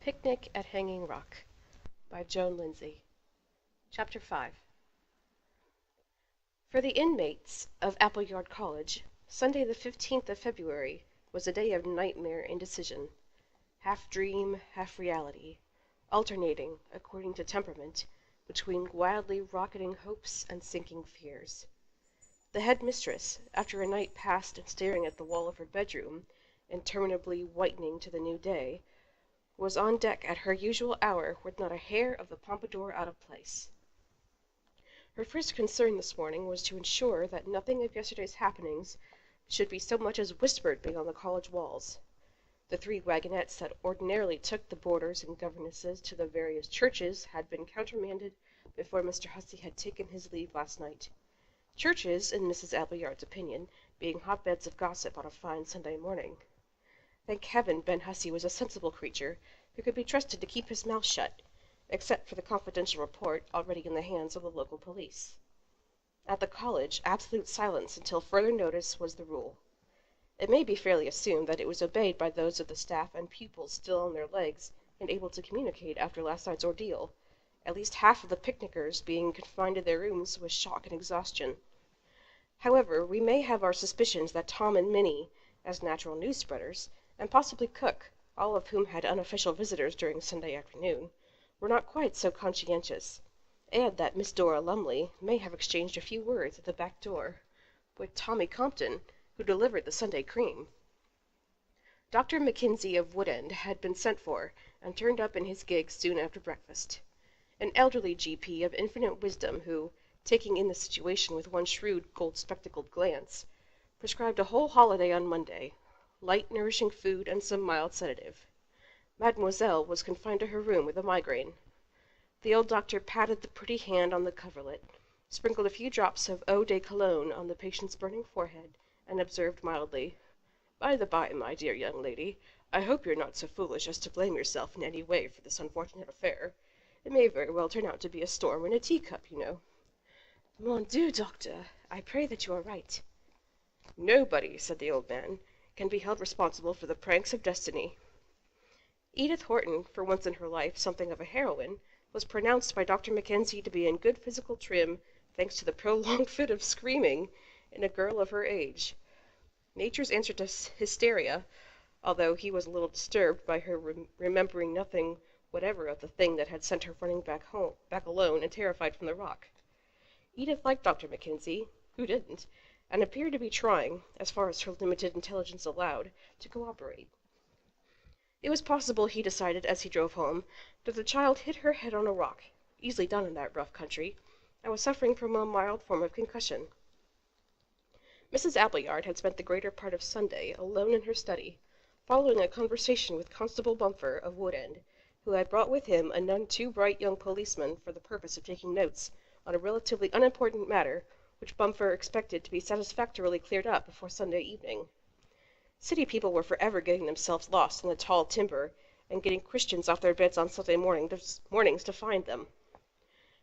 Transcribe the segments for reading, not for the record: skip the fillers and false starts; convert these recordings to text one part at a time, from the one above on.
Picnic at Hanging Rock by Joan Lindsay. Chapter 5. For the inmates of Appleyard College, Sunday the 15th of February was a day of nightmare indecision, half dream, half reality, alternating, according to temperament, between wildly rocketing hopes and sinking fears. The head-mistress, after a night passed in staring at the wall of her bedroom, interminably whitening to the new day, was on deck at her usual hour with not a hair of the pompadour out of place. Her first concern this morning was to ensure that nothing of yesterday's happenings should be so much as whispered beyond the college walls. The 3 wagonettes that ordinarily took the boarders and governesses to the various churches had been countermanded before Mr. Hussey had taken his leave last night. Churches, in Mrs. Appleyard's opinion, being hotbeds of gossip on a fine Sunday morning. Thank heaven Ben Hussey was a sensible creature who could be trusted to keep his mouth shut, except for the confidential report already in the hands of the local police. At the college, absolute silence until further notice was the rule. It may be fairly assumed that it was obeyed by those of the staff and pupils still on their legs and able to communicate after last night's ordeal, at least half of the picnickers being confined to their rooms with shock and exhaustion. However, we may have our suspicions that Tom and Minnie, as natural news spreaders, and possibly Cook, all of whom had unofficial visitors during Sunday afternoon, were not quite so conscientious, and that Miss Dora Lumley may have exchanged a few words at the back door with Tommy Compton, who delivered the Sunday cream. Dr. Mackenzie of Woodend had been sent for, and turned up in his gig soon after breakfast. An elderly G.P. of infinite wisdom who, taking in the situation with one shrewd, gold-spectacled glance, prescribed a whole holiday on Monday, light, nourishing food, and some mild sedative. Mademoiselle was confined to her room with a migraine. The old doctor patted the pretty hand on the coverlet, sprinkled a few drops of eau de cologne on the patient's burning forehead, and observed mildly, "By the by, my dear young lady, I hope you're not so foolish as to blame yourself in any way for this unfortunate affair. It may very well turn out to be a storm in a teacup, you know." "Mon Dieu, doctor, I pray that you are right." "Nobody," said the old man, "can be held responsible for the pranks of destiny." Edith Horton, for once in her life something of a heroine, was pronounced by Dr. Mackenzie to be in good physical trim, thanks to the prolonged fit of screaming in a girl of her age. Nature's answer to hysteria, although he was a little disturbed by her remembering nothing whatever of the thing that had sent her running back alone and terrified from the rock. Edith liked Dr. Mackenzie, who didn't, and appeared to be trying, as far as her limited intelligence allowed, to cooperate. It was possible, he decided as he drove home, that the child hit her head on a rock, easily done in that rough country, and was suffering from a mild form of concussion. Mrs. Appleyard had spent the greater part of Sunday alone in her study, following a conversation with Constable Bumfer of Woodend, who had brought with him a none too bright young policeman for the purpose of taking notes on a relatively unimportant matter which Bumfer expected to be satisfactorily cleared up before Sunday evening. City people were forever getting themselves lost in the tall timber, and getting Christians off their beds on Sunday mornings to find them.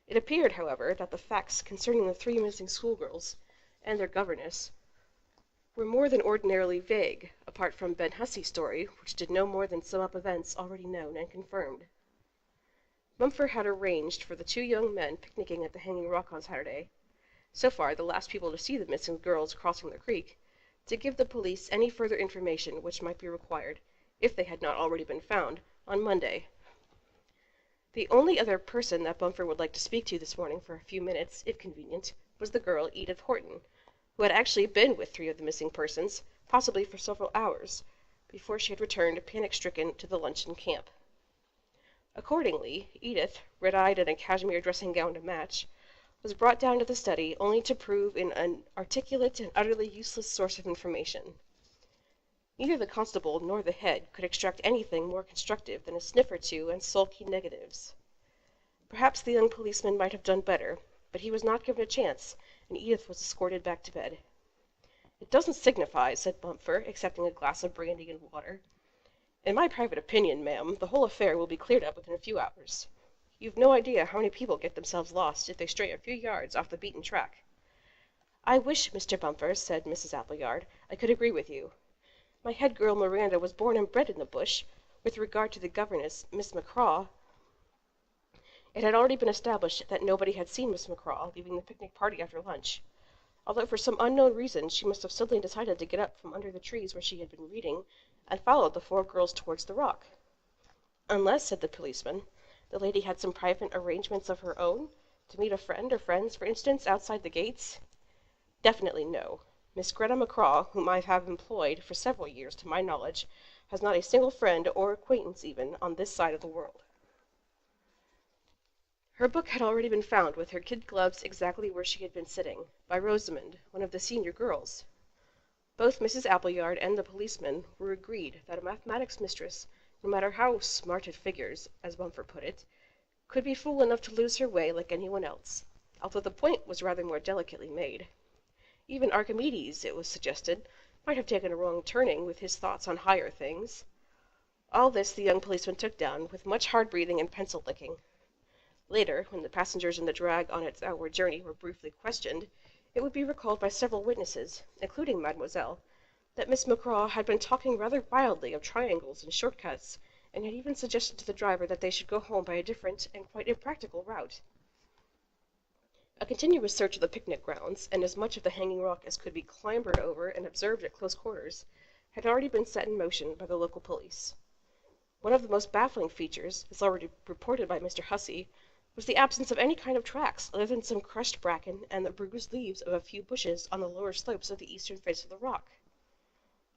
It appeared, however, that the facts concerning the 3 missing schoolgirls and their governess were more than ordinarily vague, apart from Ben Hussey's story, which did no more than sum up events already known and confirmed. Bumfer had arranged for the 2 young men picnicking at the Hanging Rock on Saturday, so far the last people to see the missing girls crossing the creek, to give the police any further information which might be required, if they had not already been found, on Monday. The only other person that Bumfer would like to speak to this morning for a few minutes, if convenient, was the girl Edith Horton, who had actually been with 3 of the missing persons, possibly for several hours, before she had returned panic-stricken to the luncheon camp. Accordingly, Edith, red-eyed and a cashmere dressing-gown to match, was brought down to the study only to prove an inarticulate and utterly useless source of information. Neither the constable nor the head could extract anything more constructive than a sniff or 2 and sulky negatives. Perhaps the young policeman might have done better, but he was not given a chance, and Edith was escorted back to bed. "It doesn't signify," said Bumfer, accepting a glass of brandy and water. "In my private opinion, ma'am, the whole affair will be cleared up within a few hours. You've no idea how many people get themselves lost if they stray a few yards off the beaten track." "I wish, Mr. Bumfer," said Mrs. Appleyard, "I could agree with you. My head girl Miranda was born and bred in the bush, With regard to the governess, Miss McCraw, it had already been established that nobody had seen Miss McCraw leaving the picnic party after lunch, although for some unknown reason she must have suddenly decided to get up from under the trees where she had been reading, and followed the four girls towards the rock. Unless, said the policeman, the lady had some private arrangements of her own, to meet a friend or friends, for instance, outside the gates? Definitely no. Miss Greta McCraw, whom I have employed for several years, to my knowledge, has not a single friend, or acquaintance even, on this side of the world. Her book had already been found, with her kid gloves exactly where she had been sitting, by Rosamond, one of the senior girls. Both Mrs. Appleyard and the policeman were agreed that a mathematics mistress, no matter how smart at figures, as Bumford put it, could be fool enough to lose her way like anyone else, although the point was rather more delicately made. Even Archimedes, it was suggested, might have taken a wrong turning with his thoughts on higher things. All this the young policeman took down, with much hard breathing and pencil licking. Later, when the passengers in the drag on its outward journey were briefly questioned, it would be recalled by several witnesses, including Mademoiselle, that Miss McCraw had been talking rather wildly of triangles and short-cuts, and had even suggested to the driver that they should go home by a different and quite impractical route. A continuous search of the picnic grounds, and as much of the hanging rock as could be clambered over and observed at close quarters, had already been set in motion by the local police. One of the most baffling features, as already reported by Mr. Hussey, was the absence of any kind of tracks other than some crushed bracken and the bruised leaves of a few bushes on the lower slopes of the eastern face of the rock.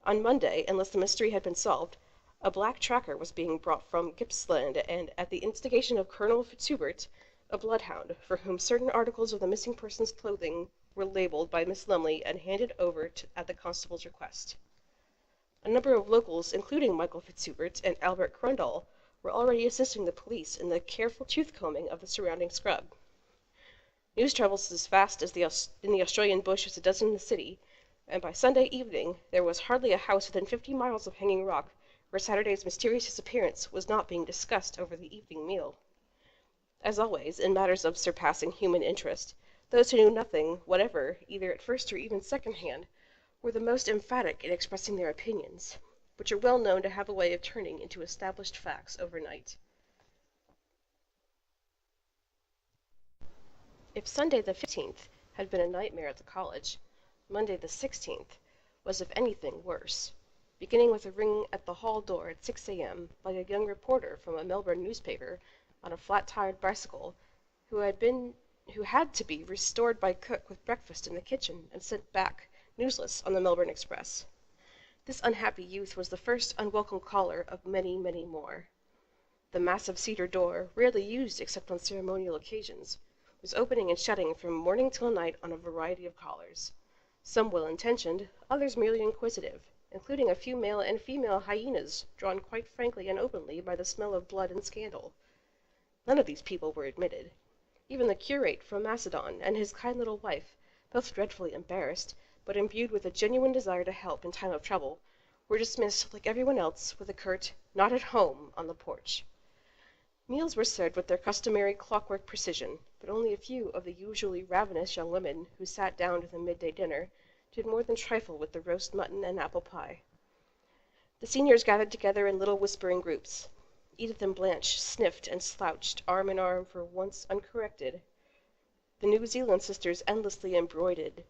On Monday, unless the mystery had been solved, a black tracker was being brought from Gippsland, and, at the instigation of Colonel Fitzhubert, a bloodhound, for whom certain articles of the missing person's clothing were labelled by Miss Lumley and handed over at the constable's request. A number of locals, including Michael Fitzhubert and Albert Crundall, were already assisting the police in the careful tooth-combing of the surrounding scrub. News travels as fast in the Australian bush as it does in the city, and by Sunday evening there was hardly a house within 50 miles of Hanging Rock where Saturday's mysterious disappearance was not being discussed over the evening meal. As always, in matters of surpassing human interest, those who knew nothing whatever, either at first or even second-hand, were the most emphatic in expressing their opinions, which are well known to have a way of turning into established facts overnight. If Sunday the 15th had been a nightmare at the college, Monday the 16th was, if anything, worse, beginning with a ring at the hall door at 6 a.m. by a young reporter from a Melbourne newspaper on a flat-tired bicycle, who had to be restored by cook with breakfast in the kitchen and sent back, newsless, on the Melbourne Express. This unhappy youth was the first unwelcome caller of many, many more. The massive cedar door, rarely used except on ceremonial occasions, was opening and shutting from morning till night on a variety of callers, some well-intentioned, others merely inquisitive, including a few male and female hyenas drawn quite frankly and openly by the smell of blood and scandal. None of these people were admitted. Even the curate from Macedon and his kind little wife, both dreadfully embarrassed, but imbued with a genuine desire to help in time of trouble, were dismissed like everyone else with a curt "Not at home" on the porch. Meals were served with their customary clockwork precision, but only a few of the usually ravenous young women who sat down to the midday dinner did more than trifle with the roast mutton and apple pie. The seniors gathered together in little whispering groups. Edith and Blanche sniffed and slouched arm in arm for once uncorrected. The New Zealand sisters endlessly embroidered,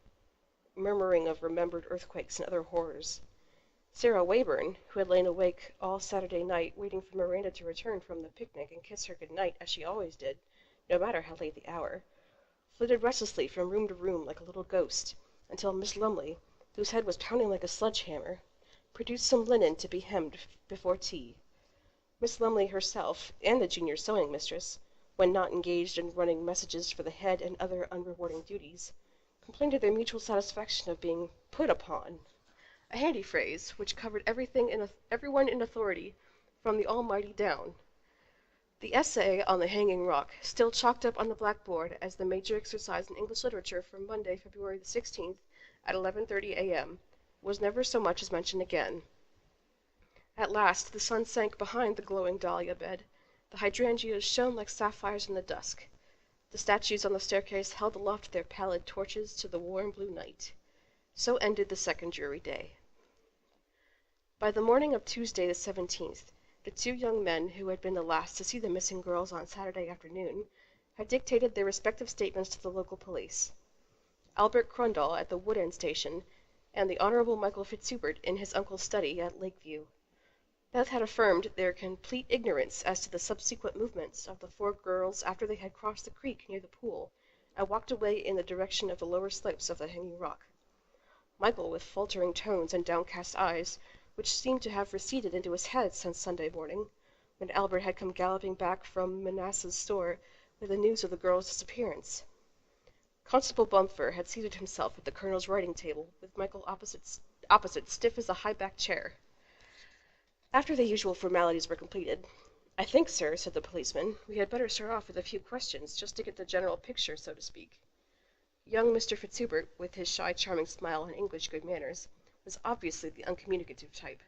murmuring of remembered earthquakes and other horrors. Sarah Wayburn, who had lain awake all Saturday night waiting for Miranda to return from the picnic and kiss her good night as she always did, no matter how late the hour, flitted restlessly from room to room like a little ghost, until Miss Lumley, whose head was pounding like a sledge-hammer, produced some linen to be hemmed before tea. Miss Lumley herself, and the junior sewing mistress, when not engaged in running messages for the head and other unrewarding duties, complained of their mutual satisfaction of being "put upon," a handy phrase which covered everyone in authority, from the Almighty down. The essay on the Hanging Rock, still chalked up on the blackboard as the major exercise in English literature for Monday, February the 16th, at 11:30 a.m., was never so much as mentioned again. At last the sun sank behind the glowing dahlia bed. The hydrangeas shone like sapphires in the dusk. The statues on the staircase held aloft their pallid torches to the warm blue night. So ended the second dreary day. By the morning of Tuesday the 17th, The two young men who had been the last to see the missing girls on Saturday afternoon had dictated their respective statements to the local police. Albert Crundall at the Wood End station, and the Honorable Michael Fitzhubert in his uncle's study at Lakeview. Both had affirmed their complete ignorance as to the subsequent movements of the four girls after they had crossed the creek near the pool and walked away in the direction of the lower slopes of the Hanging Rock. Michael, with faltering tones and downcast eyes, which seemed to have receded into his head since Sunday morning, when Albert had come galloping back from Manasseh's store with the news of the girl's disappearance. Constable Bumfer had seated himself at the colonel's writing table, with Michael opposite, stiff as a high-backed chair. After the usual formalities were completed, "I think, sir," said the policeman, "we had better start off with a few questions, just to get the general picture, so to speak." Young Mr. Fitzhubert, with his shy, charming smile and English good manners, was obviously the uncommunicative type.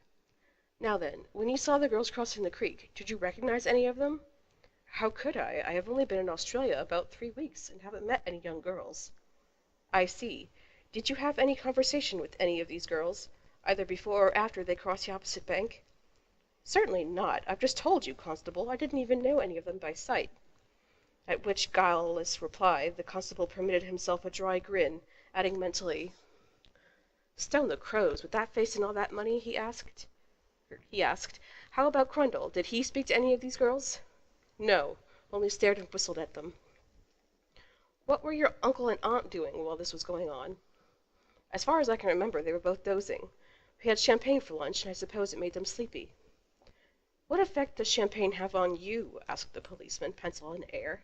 "Now then, when you saw the girls crossing the creek, did you recognize any of them?" "How could I? I have only been in Australia about 3 weeks, and haven't met any young girls." "I see. Did you have any conversation with any of these girls, either before or after they crossed the opposite bank?" "Certainly not. I've just told you, constable, I didn't even know any of them by sight." At which guileless reply the constable permitted himself a dry grin, adding mentally, "Stone the crows, with that face and all that money?" he asked. "How about Crundall? Did he speak to any of these girls?" "No, only stared and whistled at them." "What were your uncle and aunt doing while this was going on?" "As far as I can remember, they were both dozing. We had champagne for lunch, and I suppose it made them sleepy." "What effect does champagne have on you?" asked the policeman, pencil in air.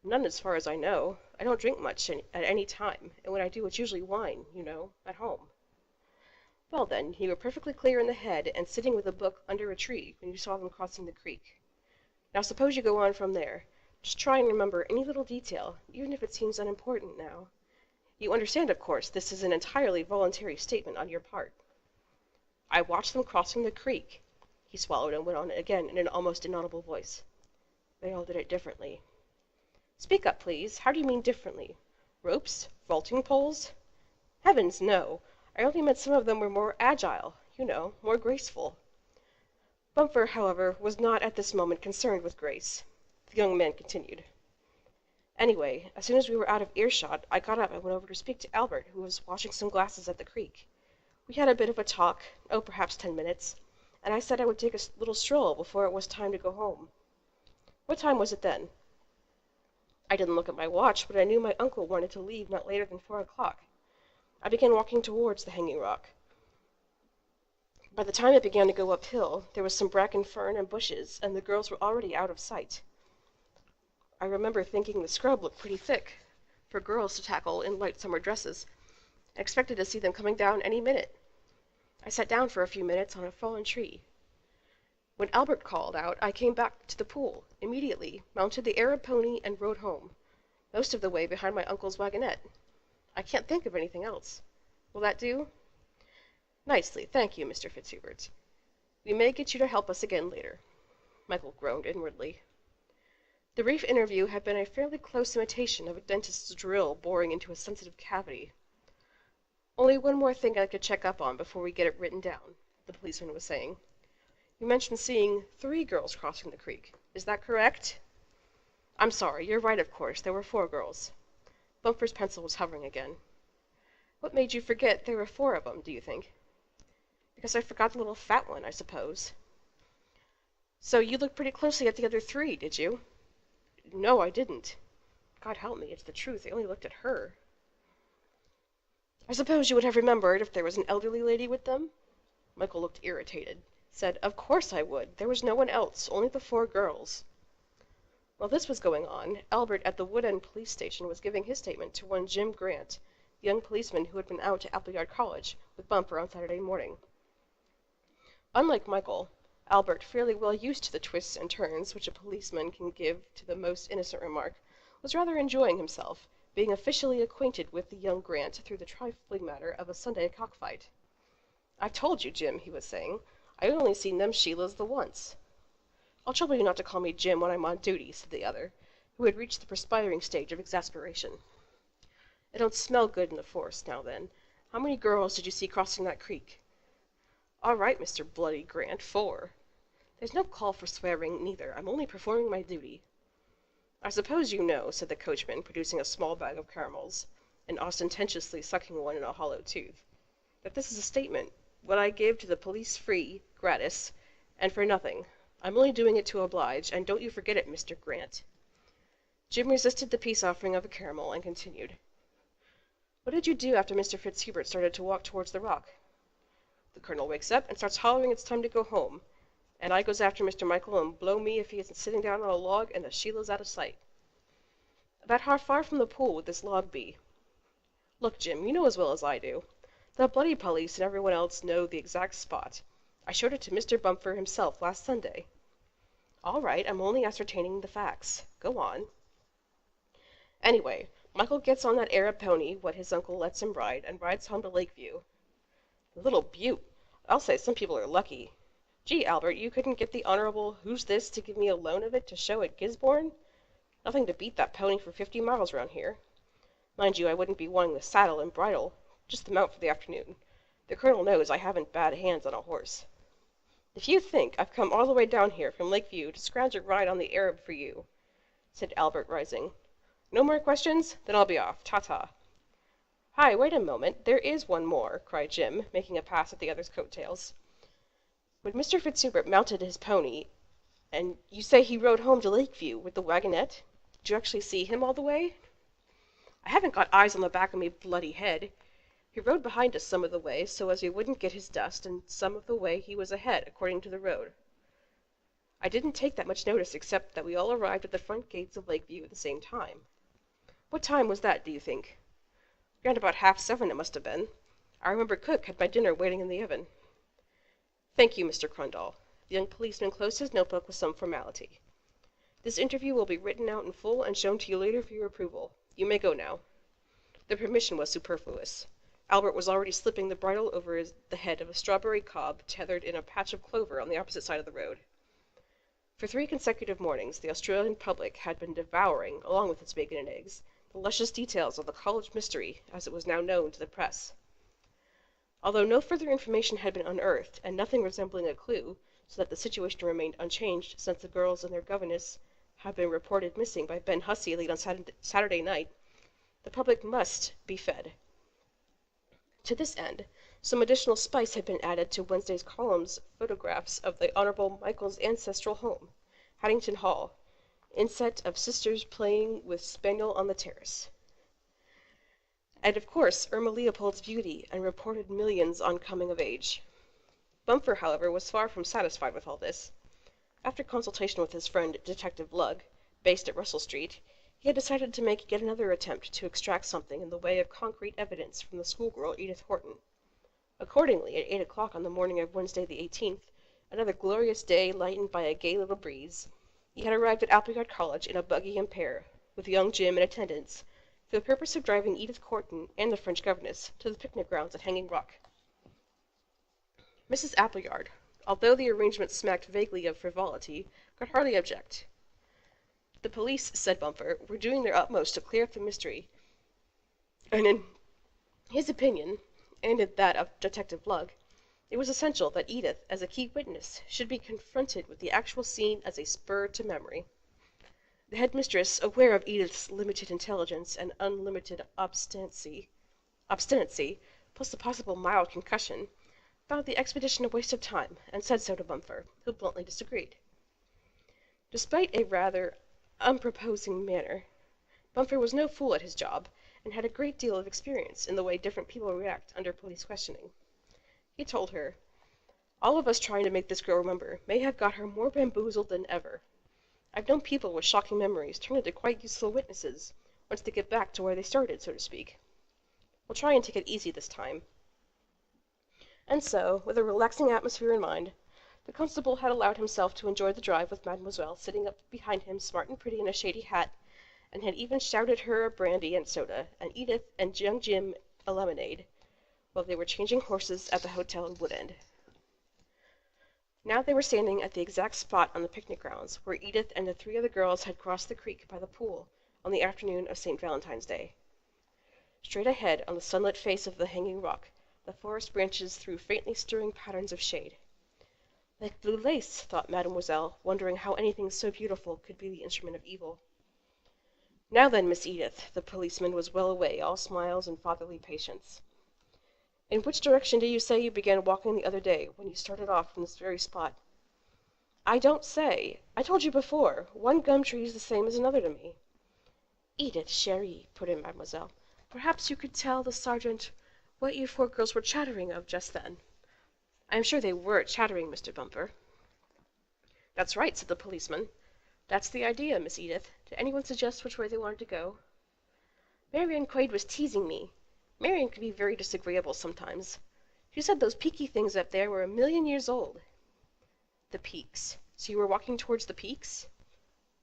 "None, as far as I know. I don't drink much at any time, and when I do it's usually wine, you know, at home." "Well, then, you were perfectly clear in the head and sitting with a book under a tree when you saw them crossing the creek. Now suppose you go on from there. Just try and remember any little detail, even if it seems unimportant now. You understand, of course, this is an entirely voluntary statement on your part." "I watched them crossing the creek." He swallowed and went on again in an almost inaudible voice. "They all did it differently." "Speak up, please. How do you mean differently? Ropes? Vaulting poles?" "Heavens, no! I only meant some of them were more agile, you know, more graceful." Bumper, however, was not at this moment concerned with grace. The young man continued. "Anyway, as soon as we were out of earshot, I got up and went over to speak to Albert, who was washing some glasses at the creek. We had a bit of a talk, perhaps 10 minutes, and I said I would take a little stroll before it was time to go home." "What time was it then?" "I didn't look at my watch, but I knew my uncle wanted to leave not later than 4 o'clock. I began walking towards the Hanging Rock. By the time it began to go uphill, there was some bracken fern and bushes, and the girls were already out of sight. I remember thinking the scrub looked pretty thick for girls to tackle in light summer dresses, and expected to see them coming down any minute. I sat down for a few minutes on a fallen tree. When Albert called out, I came back to the pool, immediately, mounted the Arab pony, and rode home, most of the way behind my uncle's wagonette. I can't think of anything else. Will that do?" "Nicely, thank you, Mr. Fitzhubert. We may get you to help us again later." Michael groaned inwardly. The brief interview had been a fairly close imitation of a dentist's drill boring into a sensitive cavity. "Only one more thing I could check up on before we get it written down," the policeman was saying. "You mentioned seeing 3 girls crossing the creek. Is that correct?" "I'm sorry, you're right, of course. There were 4 girls." Bumper's pencil was hovering again. "What made you forget there were 4 of them, do you think?" "Because I forgot the little fat one, I suppose." "So you looked pretty closely at the other 3, did you?" "No, I didn't." "God help me, it's the truth. I only looked at her." "I suppose you would have remembered if there was an elderly lady with them?" Michael looked irritated. Said, "Of course I would. There was no one else, only the 4 girls." While this was going on, Albert at the Wood End police station was giving his statement to one Jim Grant, the young policeman who had been out to Appleyard College with Bumper on Saturday morning. Unlike Michael, Albert, fairly well used to the twists and turns which a policeman can give to the most innocent remark, was rather enjoying himself, being officially acquainted with the young Grant through the trifling matter of a Sunday cockfight. "I've told you, Jim," he was saying, "I've only seen them Sheilas the once." "I'll trouble you not to call me Jim when I'm on duty," said the other, who had reached the perspiring stage of exasperation. "It don't smell good in the force. Now then, how many girls did you see crossing that creek?" "All right, Mr. Bloody Grant, 4. There's no call for swearing, neither. I'm only performing my duty. I suppose you know, said the coachman, producing a small bag of caramels, and ostentatiously sucking one in a hollow tooth, that this is a statement, what I give to the police free, gratis, and for nothing. I'm only doing it to oblige, and don't you forget it, Mr. Grant. Jim resisted the peace offering of a caramel, and continued. What did you do after Mr. Fitzhubert started to walk towards the rock? The colonel wakes up and starts hollering it's time to go home, and I goes after Mr. Michael, and blow me if he isn't sitting down on a log and the Sheila's out of sight. About how far from the pool would this log be? Look, Jim, you know as well as I do. The bloody police and everyone else know the exact spot. I showed it to Mr. Bumper himself last Sunday. All right, I'm only ascertaining the facts. Go on. Anyway, Michael gets on that Arab pony, what his uncle lets him ride, and rides home to Lakeview. Little beaut! I'll say some people are lucky. Gee, Albert, you couldn't get the Honorable Who's This to give me a loan of it to show at Gisborne? Nothing to beat that pony for 50 miles round here. Mind you, I wouldn't be wanting the saddle and bridle, just the mount for the afternoon. The colonel knows I haven't bad hands on a horse. If you think I've come all the way down here from Lakeview to scrounge a ride on the Arab for you, said Albert, rising. No more questions? Then I'll be off. Ta-ta. Hi, wait a moment. There is one more, cried Jim, making a pass at the other's coat-tails. When Mr. Fitzhubert mounted his pony, and you say he rode home to Lakeview with the wagonette, did you actually see him all the way? I haven't got eyes on the back of me bloody head. He rode behind us some of the way, so as we wouldn't get his dust, and some of the way he was ahead, according to the road. I didn't take that much notice, except that we all arrived at the front gates of Lakeview at the same time. What time was that, do you think? Round about 7:30 it must have been. I remember cook had my dinner waiting in the oven. Thank you, Mr. Crundall. The young policeman closed his notebook with some formality. This interview will be written out in full and shown to you later for your approval. You may go now. The permission was superfluous. Albert was already slipping the bridle over the head of a strawberry cob tethered in a patch of clover on the opposite side of the road. For 3 consecutive mornings the Australian public had been devouring, along with its bacon and eggs, the luscious details of the college mystery, as it was now known to the press. Although no further information had been unearthed, and nothing resembling a clue, so that the situation remained unchanged since the girls and their governess had been reported missing by Ben Hussey late on Saturday night, the public must be fed. To this end, some additional spice had been added to Wednesday's columns photographs of the Honourable Michael's ancestral home, Haddington Hall, inset of sisters playing with spaniel on the terrace. And of course Irma Leopold's beauty and reported millions on coming of age. Bumper, however, was far from satisfied with all this. After consultation with his friend Detective Lugg, based at Russell Street, he had decided to make yet another attempt to extract something in the way of concrete evidence from the schoolgirl Edith Horton. Accordingly, at 8 o'clock on the morning of Wednesday the 18th, another glorious day lightened by a gay little breeze, he had arrived at Appleyard College in a buggy and pair, with young Jim in attendance, for the purpose of driving Edith Horton and the French governess to the picnic grounds at Hanging Rock. Mrs. Appleyard, although the arrangement smacked vaguely of frivolity, could hardly object. The police, said Bumper, were doing their utmost to clear up the mystery, and in his opinion, and in that of Detective Lugg, it was essential that Edith, as a key witness, should be confronted with the actual scene as a spur to memory. The headmistress, aware of Edith's limited intelligence and unlimited obstinacy, plus the possible mild concussion, found the expedition a waste of time, and said so to Bumper, who bluntly disagreed. Despite a rather unproposing manner, Bumper was no fool at his job, and had a great deal of experience in the way different people react under police questioning. He told her, "All of us trying to make this girl remember may have got her more bamboozled than ever. I've known people with shocking memories turn into quite useful witnesses, once they get back to where they started, so to speak. We'll try and take it easy this time." And so, with a relaxing atmosphere in mind, the constable had allowed himself to enjoy the drive with Mademoiselle sitting up behind him smart and pretty in a shady hat, and had even shouted her a brandy and soda, and Edith and young Jim a lemonade, while they were changing horses at the hotel in Woodend. Now they were standing at the exact spot on the picnic grounds where Edith and the 3 other girls had crossed the creek by the pool on the afternoon of St. Valentine's Day. Straight ahead, on the sunlit face of the Hanging Rock, the forest branches threw faintly stirring patterns of shade. Like blue lace, thought Mademoiselle, wondering how anything so beautiful could be the instrument of evil. Now then, Miss Edith, the policeman was well away, all smiles and fatherly patience. In which direction did you say you began walking the other day, when you started off from this very spot? I don't say. I told you before, one gum tree is the same as another to me. Edith, chérie, put in Mademoiselle, perhaps you could tell the sergeant what you 4 girls were chattering of just then. I am sure they were chattering, Mr. Bumper. That's right, said the policeman. That's the idea, Miss Edith. Did anyone suggest which way they wanted to go? Marian Quaid was teasing me. Marian can be very disagreeable sometimes. She said those peaky things up there were 1,000,000 years old. The peaks. So you were walking towards the peaks?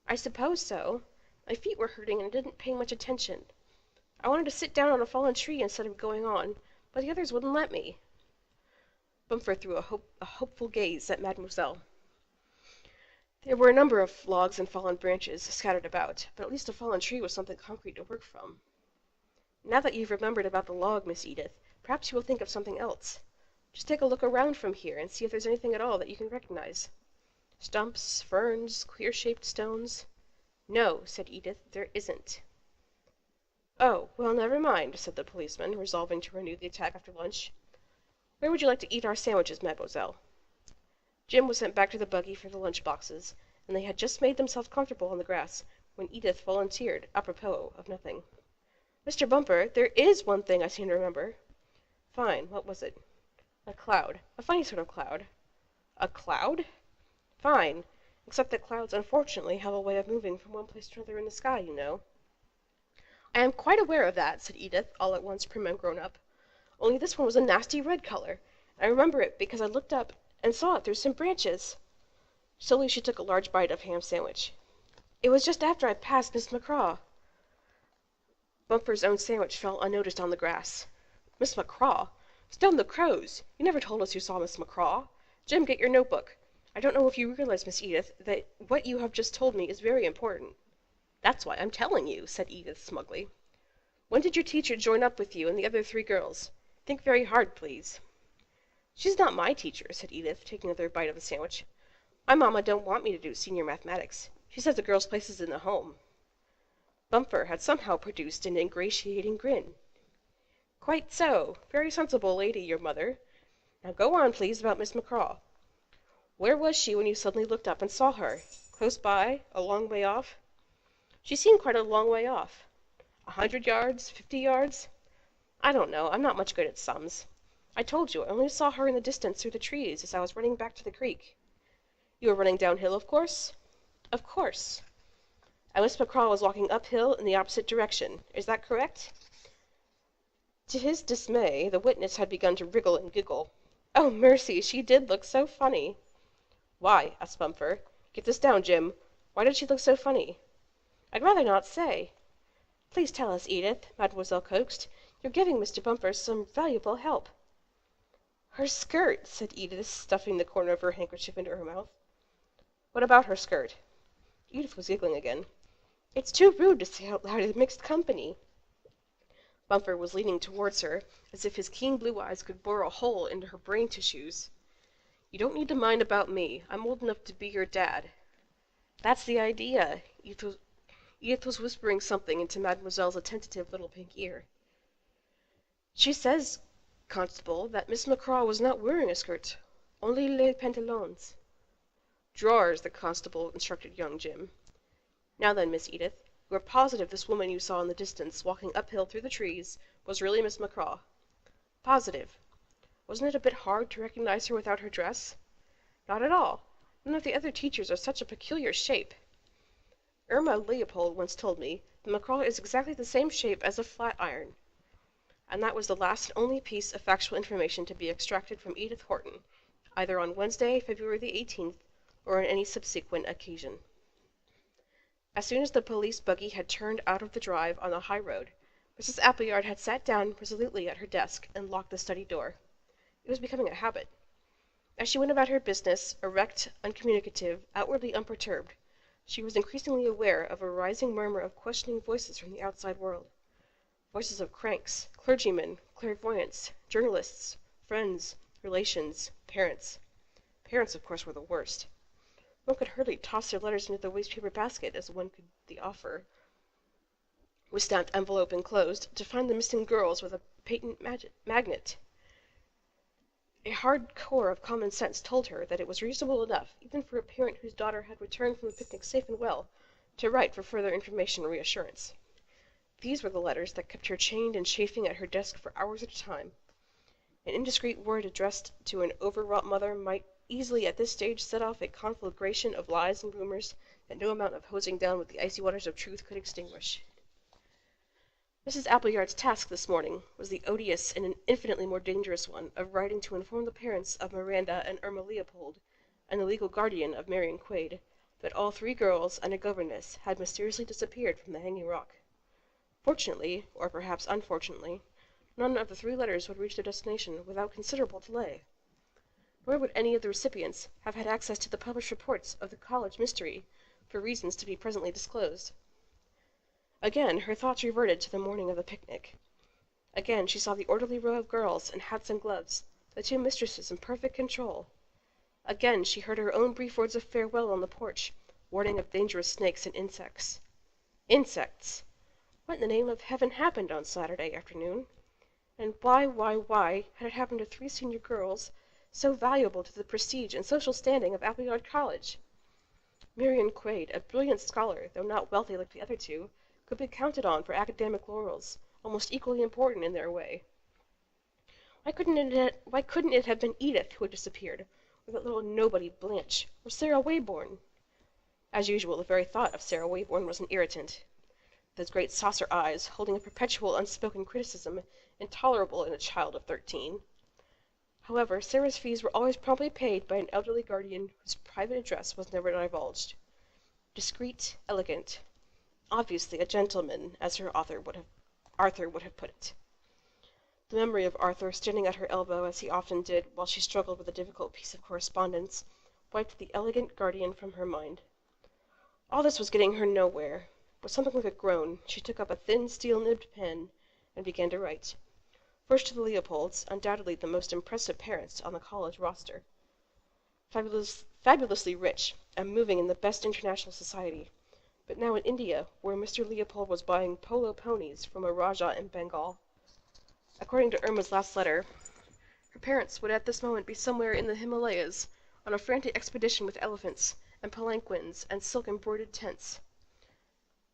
I suppose so. My feet were hurting and I didn't pay much attention. I wanted to sit down on a fallen tree instead of going on, but the others wouldn't let me. Bumper threw a hopeful gaze at Mademoiselle. There were a number of logs and fallen branches scattered about, but at least a fallen tree was something concrete to work from. Now that you've remembered about the log, Miss Edith, perhaps you will think of something else. Just take a look around from here and see if there's anything at all that you can recognize. Stumps, ferns, queer-shaped stones. No, said Edith, there isn't. Oh, well, never mind, said the policeman, resolving to renew the attack after lunch. Where would you like to eat our sandwiches, Mademoiselle? Jim was sent back to the buggy for the lunch boxes, and they had just made themselves comfortable on the grass when Edith volunteered, apropos of nothing. Mr. Bumper, there is one thing I seem to remember. Fine, what was it? A cloud. A funny sort of cloud. A cloud? Fine, except that clouds unfortunately have a way of moving from one place to another in the sky, you know. I am quite aware of that, said Edith, all at once prim and grown up. Only this one was a nasty red color. I remember it because I looked up and saw it through some branches. Slowly she took a large bite of ham sandwich. It was just after I passed Miss McCraw. Bumper's own sandwich fell unnoticed on the grass. Miss McCraw? Stone the crows! You never told us you saw Miss McCraw. Jim, get your notebook. I don't know if you realize, Miss Edith, that what you have just told me is very important. That's why I'm telling you, said Edith smugly. When did your teacher join up with you and the other 3 girls? Think very hard, please. She's not my teacher, said Edith, taking another bite of the sandwich. My mamma don't want me to do senior mathematics. She says the girl's place is in the home. Bumper had somehow produced an ingratiating grin. Quite so. Very sensible lady, your mother. Now go on, please, about Miss McCraw. Where was she when you suddenly looked up and saw her? Close by? A long way off? She seemed quite a long way off. 100 yards? 50 yards? I don't know. I'm not much good at sums. I told you, I only saw her in the distance through the trees as I was running back to the creek. You were running downhill, of course? Of course. And Miss McCraw was walking uphill in the opposite direction. Is that correct? To his dismay, the witness had begun to wriggle and giggle. Oh, mercy, she did look so funny. Why? Asked Bumper. Get this down, Jim. Why did she look so funny? I'd rather not say. Please tell us, Edith, Mademoiselle coaxed. You're giving Mr. Bumper some valuable help. Her skirt, said Edith, stuffing the corner of her handkerchief into her mouth. What about her skirt? Edith was giggling again. It's too rude to say out loud in mixed company. Bumper was leaning towards her, as if his keen blue eyes could bore a hole into her brain tissues. You don't need to mind about me. I'm old enough to be your dad. That's the idea. Edith was whispering something into Mademoiselle's attentive little pink ear. She says, Constable, that Miss McCraw was not wearing a skirt. Only les pantalons. Drawers, the constable instructed young Jim. Now then, Miss Edith, you are positive this woman you saw in the distance, walking uphill through the trees, was really Miss McCraw? Positive. Wasn't it a bit hard to recognize her without her dress? Not at all. None of the other teachers are such a peculiar shape. Irma Leopold once told me that McCraw is exactly the same shape as a flat iron. And that was the last and only piece of factual information to be extracted from Edith Horton, either on Wednesday, February the 18th, or on any subsequent occasion. As soon as the police buggy had turned out of the drive on the high road, Mrs. Appleyard had sat down resolutely at her desk and locked the study door. It was becoming a habit. As she went about her business, erect, uncommunicative, outwardly unperturbed, she was increasingly aware of a rising murmur of questioning voices from the outside world. Voices of cranks, clergymen, clairvoyants, journalists, friends, relations, parents. Parents, of course, were the worst. One could hardly toss their letters into the waste-paper basket, as one could the offer, with stamped envelope enclosed, to find the missing girls with a patent magnet. A hard core of common sense told her that it was reasonable enough, even for a parent whose daughter had returned from the picnic safe and well, to write for further information and reassurance. These were the letters that kept her chained and chafing at her desk for hours at a time. An indiscreet word addressed to an overwrought mother might easily at this stage set off a conflagration of lies and rumors that no amount of hosing down with the icy waters of truth could extinguish. Mrs. Appleyard's task this morning was the odious and an infinitely more dangerous one of writing to inform the parents of Miranda and Irma Leopold, and the legal guardian of Marion Quaid, that all 3 girls and a governess had mysteriously disappeared from the Hanging Rock. Fortunately, or perhaps unfortunately, none of the 3 letters would reach their destination without considerable delay. Nor would any of the recipients have had access to the published reports of the college mystery, for reasons to be presently disclosed. Again her thoughts reverted to the morning of the picnic. Again she saw the orderly row of girls in hats and gloves, the 2 mistresses in perfect control. Again she heard her own brief words of farewell on the porch, warning of dangerous snakes and insects. Insects! What in the name of heaven happened on Saturday afternoon? And why had it happened to 3 senior girls, so valuable to the prestige and social standing of Appleyard College? Marion Quaid, a brilliant scholar, though not wealthy like the other 2, could be counted on for academic laurels, almost equally important in their way. Why couldn't it have been Edith who had disappeared, or that little nobody Blanche, or Sarah Wayborn? As usual, the very thought of Sarah Wayborn was an irritant. Those great saucer eyes, holding a perpetual unspoken criticism, intolerable in a child of 13. However, Sarah's fees were always promptly paid by an elderly guardian whose private address was never divulged. Discreet, elegant, obviously a gentleman, as Arthur would have put it. The memory of Arthur standing at her elbow, as he often did, while she struggled with a difficult piece of correspondence, wiped the elegant guardian from her mind. All this was getting her nowhere. With something like a groan, she took up a thin steel-nibbed pen and began to write. First to the Leopolds, undoubtedly the most impressive parents on the college roster. Fabulously rich, and moving in the best international society, but now in India, where Mr. Leopold was buying polo ponies from a Rajah in Bengal. According to Irma's last letter, her parents would at this moment be somewhere in the Himalayas, on a frantic expedition with elephants, and palanquins, and silk-embroidered tents.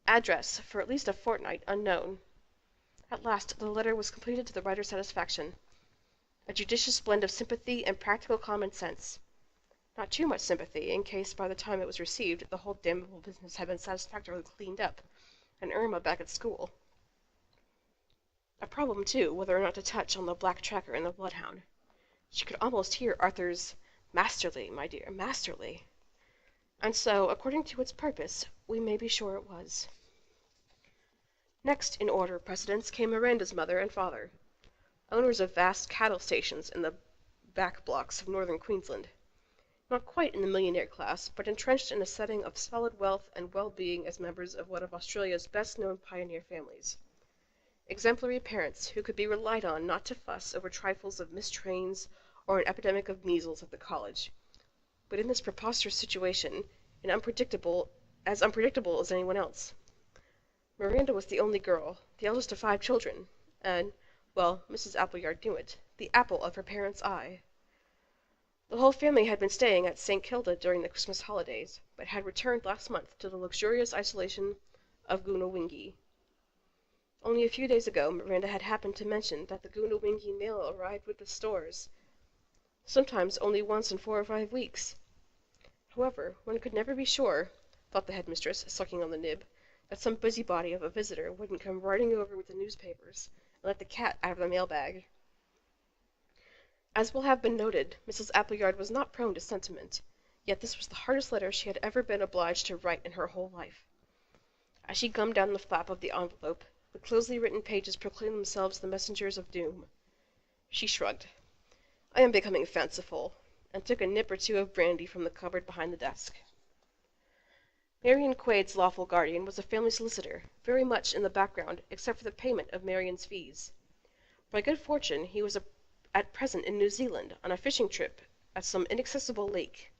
Address, for at least a fortnight, unknown. At last the letter was completed to the writer's satisfaction. A judicious blend of sympathy and practical common sense. Not too much sympathy, in case by the time it was received the whole damnable business had been satisfactorily cleaned up, and Irma back at school. A problem, too, whether or not to touch on the black tracker and the bloodhound. She could almost hear Arthur's "Masterly, my dear, masterly." And so, according to its purpose, we may be sure it was. Next in order of precedence came Miranda's mother and father, owners of vast cattle stations in the back blocks of northern Queensland. Not quite in the millionaire class, but entrenched in a setting of solid wealth and well-being as members of one of Australia's best-known pioneer families. Exemplary parents who could be relied on not to fuss over trifles of missed trains or an epidemic of measles at the college. But in this preposterous situation, and unpredictable as anyone else. Miranda was the only girl, the eldest of 5 children, and, well, Mrs. Appleyard knew it, the apple of her parents' eye. The whole family had been staying at St. Kilda during the Christmas holidays, but had returned last month to the luxurious isolation of Goonawingi. Only a few days ago Miranda had happened to mention that the Goonawingi mail arrived with the stores, sometimes only once in 4 or 5 weeks. However, one could never be sure, thought the headmistress, sucking on the nib, that some busybody of a visitor wouldn't come riding over with the newspapers and let the cat out of the mail-bag. As will have been noted, Mrs. Appleyard was not prone to sentiment, yet this was the hardest letter she had ever been obliged to write in her whole life. As she gummed down the flap of the envelope, the closely written pages proclaimed themselves the messengers of doom. She shrugged. "I am becoming fanciful," and took a nip or 2 of brandy from the cupboard behind the desk. Marion Quaid's lawful guardian was a family solicitor, very much in the background except for the payment of Marion's fees. By good fortune he was at present in New Zealand on a fishing trip at some inaccessible lake.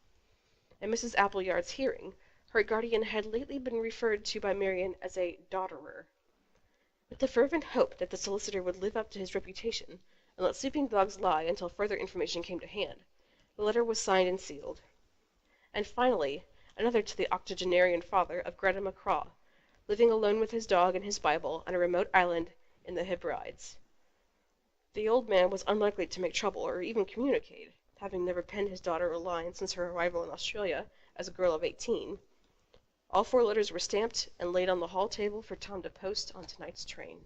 In Mrs. Appleyard's hearing, her guardian had lately been referred to by Marian as a "dodderer." With the fervent hope that the solicitor would live up to his reputation, and let sleeping dogs lie until further information came to hand, the letter was signed and sealed. And finally, another to the octogenarian father of Greta McCraw, living alone with his dog and his Bible on a remote island in the Hebrides. The old man was unlikely to make trouble or even communicate, having never penned his daughter a line since her arrival in Australia as a girl of 18. All 4 letters were stamped and laid on the hall table for Tom to post on tonight's train.